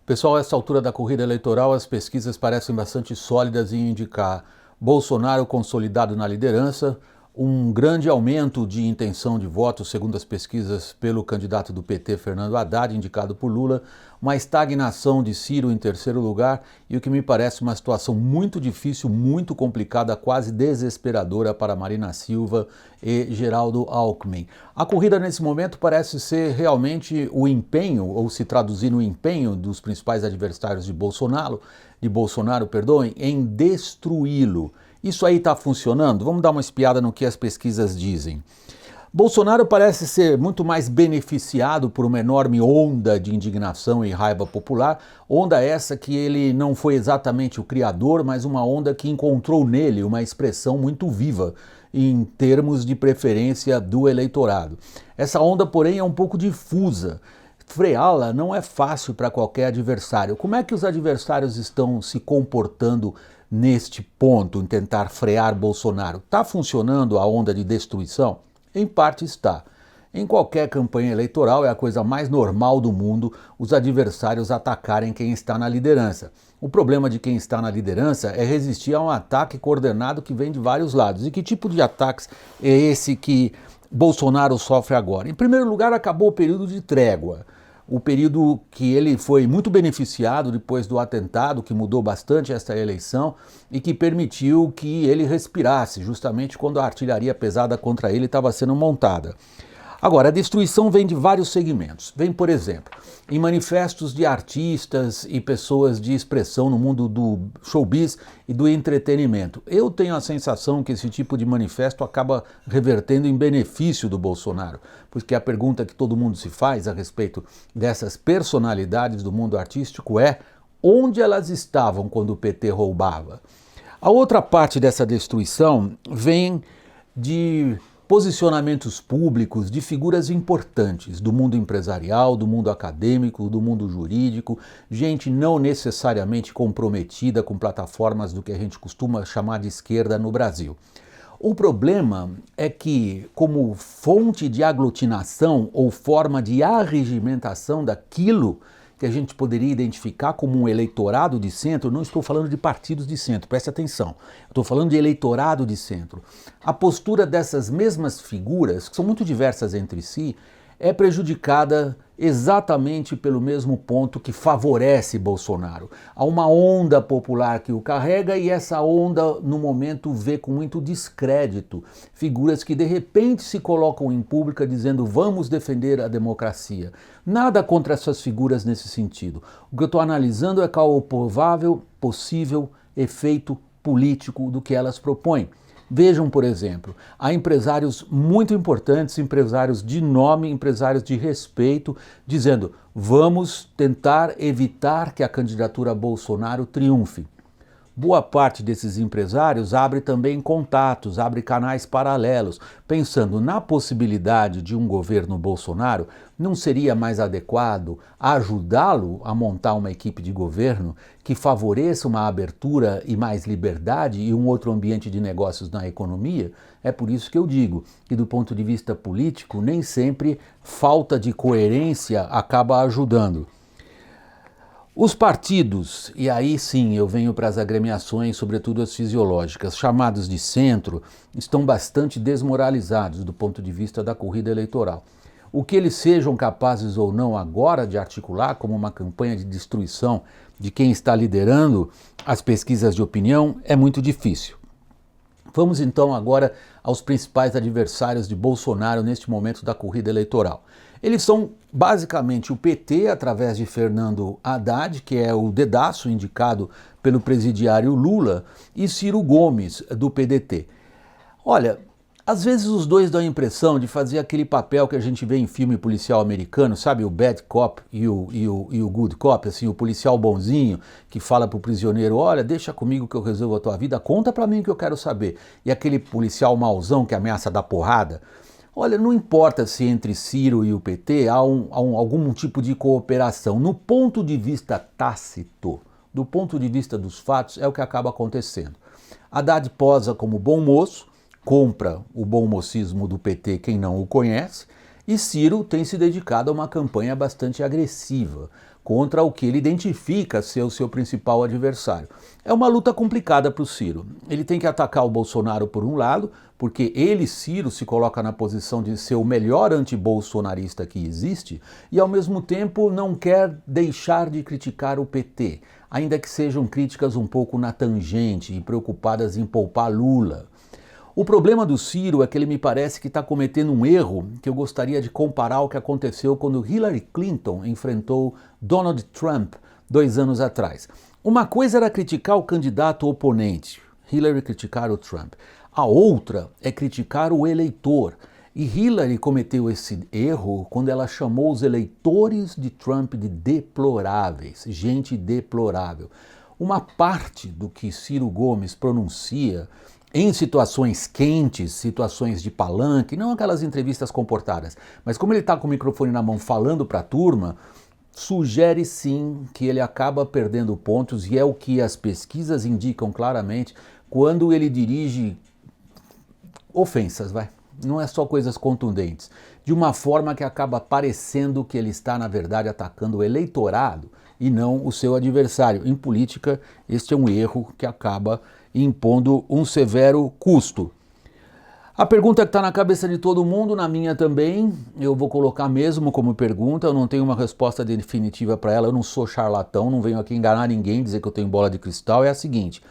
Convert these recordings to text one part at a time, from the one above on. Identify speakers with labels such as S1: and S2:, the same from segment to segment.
S1: Pessoal, a essa altura da corrida eleitoral, as pesquisas parecem bastante sólidas em indicar Bolsonaro consolidado na liderança, um grande aumento de intenção de voto, segundo as pesquisas, pelo candidato do PT, Fernando Haddad, indicado por Lula, uma estagnação de Ciro em terceiro lugar e o que me parece uma situação muito difícil, muito complicada, quase desesperadora para Marina Silva e Geraldo Alckmin. A corrida nesse momento parece ser realmente o empenho, ou se traduzir no empenho dos principais adversários de Bolsonaro, em destruí-lo. Isso aí está funcionando? Vamos dar uma espiada no que as pesquisas dizem. Bolsonaro parece ser muito mais beneficiado por uma enorme onda de indignação e raiva popular, onda essa que ele não foi exatamente o criador, mas uma onda que encontrou nele uma expressão muito viva em termos de preferência do eleitorado. Essa onda, porém, é um pouco difusa. Freá-la não é fácil para qualquer adversário. Como é que os adversários estão se comportando neste ponto, em tentar frear Bolsonaro? Está funcionando a onda de destruição? Em parte está. Em qualquer campanha eleitoral é a coisa mais normal do mundo os adversários atacarem quem está na liderança. O problema de quem está na liderança é resistir a um ataque coordenado que vem de vários lados. E que tipo de ataques é esse que Bolsonaro sofre agora? Em primeiro lugar, acabou o período de trégua. O período que ele foi muito beneficiado depois do atentado, que mudou bastante esta eleição e que permitiu que ele respirasse, justamente quando a artilharia pesada contra ele estava sendo montada. Agora, a destruição vem de vários segmentos. Vem, por exemplo, em manifestos de artistas e pessoas de expressão no mundo do showbiz e do entretenimento. Eu tenho a sensação que esse tipo de manifesto acaba revertendo em benefício do Bolsonaro, porque a pergunta que todo mundo se faz a respeito dessas personalidades do mundo artístico é: onde elas estavam quando o PT roubava? A outra parte dessa destruição vem de posicionamentos públicos de figuras importantes do mundo empresarial, do mundo acadêmico, do mundo jurídico, gente não necessariamente comprometida com plataformas do que a gente costuma chamar de esquerda no Brasil. O problema é que, como fonte de aglutinação ou forma de arregimentação daquilo que a gente poderia identificar como um eleitorado de centro, não estou falando de partidos de centro, preste atenção, estou falando de eleitorado de centro. A postura dessas mesmas figuras, que são muito diversas entre si, é prejudicada exatamente pelo mesmo ponto que favorece Bolsonaro. Há uma onda popular que o carrega e essa onda, no momento, vê com muito descrédito figuras que de repente se colocam em público dizendo vamos defender a democracia. Nada contra essas figuras nesse sentido. O que eu estou analisando é qual o provável, possível efeito político do que elas propõem. Vejam, por exemplo, há empresários muito importantes, empresários de nome, empresários de respeito, dizendo vamos tentar evitar que a candidatura Bolsonaro triunfe. Boa parte desses empresários abre também contatos, abre canais paralelos, pensando na possibilidade de um governo Bolsonaro. Não seria mais adequado ajudá-lo a montar uma equipe de governo que favoreça uma abertura e mais liberdade e um outro ambiente de negócios na economia? É por isso que eu digo que, do ponto de vista político, nem sempre falta de coerência acaba ajudando. Os partidos, e aí sim eu venho para as agremiações, sobretudo as fisiológicas, chamados de centro, estão bastante desmoralizados do ponto de vista da corrida eleitoral. O que eles sejam capazes ou não agora de articular como uma campanha de destruição de quem está liderando as pesquisas de opinião é muito difícil. Vamos então agora aos principais adversários de Bolsonaro neste momento da corrida eleitoral. Eles são basicamente o PT, através de Fernando Haddad, que é o dedaço indicado pelo presidiário Lula, e Ciro Gomes, do PDT. Olha, às vezes os dois dão a impressão de fazer aquele papel que a gente vê em filme policial americano, sabe, o bad cop e o good cop, assim, o policial bonzinho que fala pro prisioneiro, olha, deixa comigo que eu resolvo a tua vida, conta pra mim que eu quero saber. E aquele policial mauzão que ameaça dar porrada. Olha, não importa se entre Ciro e o PT há algum tipo de cooperação. No ponto de vista tácito, do ponto de vista dos fatos, é o que acaba acontecendo. Haddad posa como bom moço, compra o bom mocismo do PT quem não o conhece, e Ciro tem se dedicado a uma campanha bastante agressiva, contra o que ele identifica ser o seu principal adversário. É uma luta complicada para o Ciro. Ele tem que atacar o Bolsonaro por um lado, porque ele, Ciro, se coloca na posição de ser o melhor antibolsonarista que existe e, ao mesmo tempo, não quer deixar de criticar o PT, ainda que sejam críticas um pouco na tangente e preocupadas em poupar Lula. O problema do Ciro é que ele me parece que está cometendo um erro que eu gostaria de comparar ao que aconteceu quando Hillary Clinton enfrentou Donald Trump 2 anos atrás. Uma coisa era criticar o candidato oponente, Hillary criticar o Trump. A outra é criticar o eleitor. E Hillary cometeu esse erro quando ela chamou os eleitores de Trump de deploráveis, gente deplorável. Uma parte do que Ciro Gomes pronuncia em situações quentes, situações de palanque, não aquelas entrevistas comportadas, mas como ele está com o microfone na mão falando para a turma, sugere sim que ele acaba perdendo pontos, e é o que as pesquisas indicam claramente quando ele dirige ofensas, não é só coisas contundentes, de uma forma que acaba parecendo que ele está, na verdade, atacando o eleitorado e não o seu adversário. Em política, este é um erro que acaba impondo um severo custo. A pergunta que está na cabeça de todo mundo, na minha também, eu vou colocar mesmo como pergunta, eu não tenho uma resposta definitiva para ela, eu não sou charlatão, não venho aqui enganar ninguém, dizer que eu tenho bola de cristal, é a seguinte: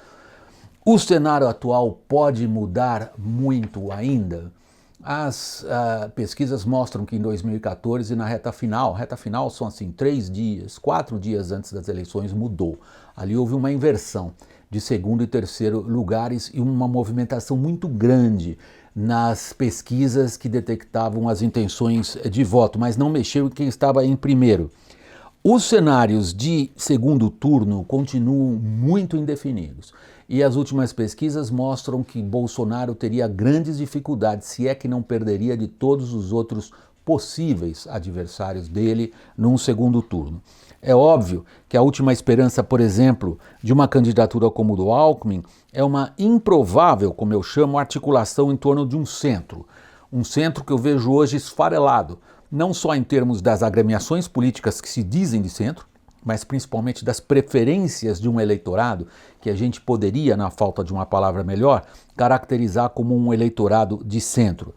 S1: o cenário atual pode mudar muito ainda? As pesquisas mostram que em 2014, na reta final são assim 3 dias, 4 dias antes das eleições, mudou. Ali houve uma inversão de segundo e terceiro lugares e uma movimentação muito grande nas pesquisas que detectavam as intenções de voto, mas não mexeu em quem estava em primeiro. Os cenários de segundo turno continuam muito indefinidos e as últimas pesquisas mostram que Bolsonaro teria grandes dificuldades, se é que não perderia de todos os outros possíveis adversários dele num segundo turno. É óbvio que a última esperança, por exemplo, de uma candidatura como do Alckmin é uma improvável, como eu chamo, articulação em torno de um centro que eu vejo hoje esfarelado, não só em termos das agremiações políticas que se dizem de centro, mas principalmente das preferências de um eleitorado que a gente poderia, na falta de uma palavra melhor, caracterizar como um eleitorado de centro.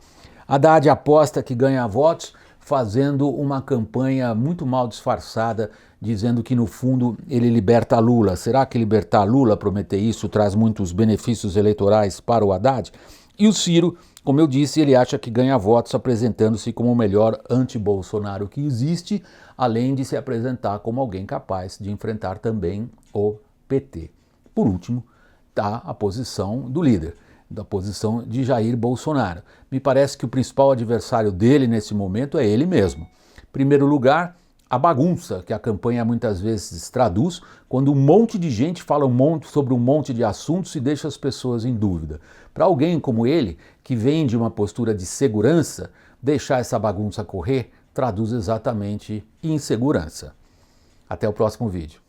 S1: Haddad aposta que ganha votos fazendo uma campanha muito mal disfarçada, dizendo que no fundo ele liberta Lula. Será que libertar Lula, prometer isso, traz muitos benefícios eleitorais para o Haddad? E o Ciro, como eu disse, ele acha que ganha votos apresentando-se como o melhor anti-Bolsonaro que existe, além de se apresentar como alguém capaz de enfrentar também o PT. Por último, está a posição do líder, da posição de Jair Bolsonaro. Me parece que o principal adversário dele nesse momento é ele mesmo. Em primeiro lugar, a bagunça que a campanha muitas vezes traduz quando um monte de gente fala sobre um monte de assuntos e deixa as pessoas em dúvida. Para alguém como ele, que vem de uma postura de segurança, deixar essa bagunça correr traduz exatamente insegurança. Até o próximo vídeo.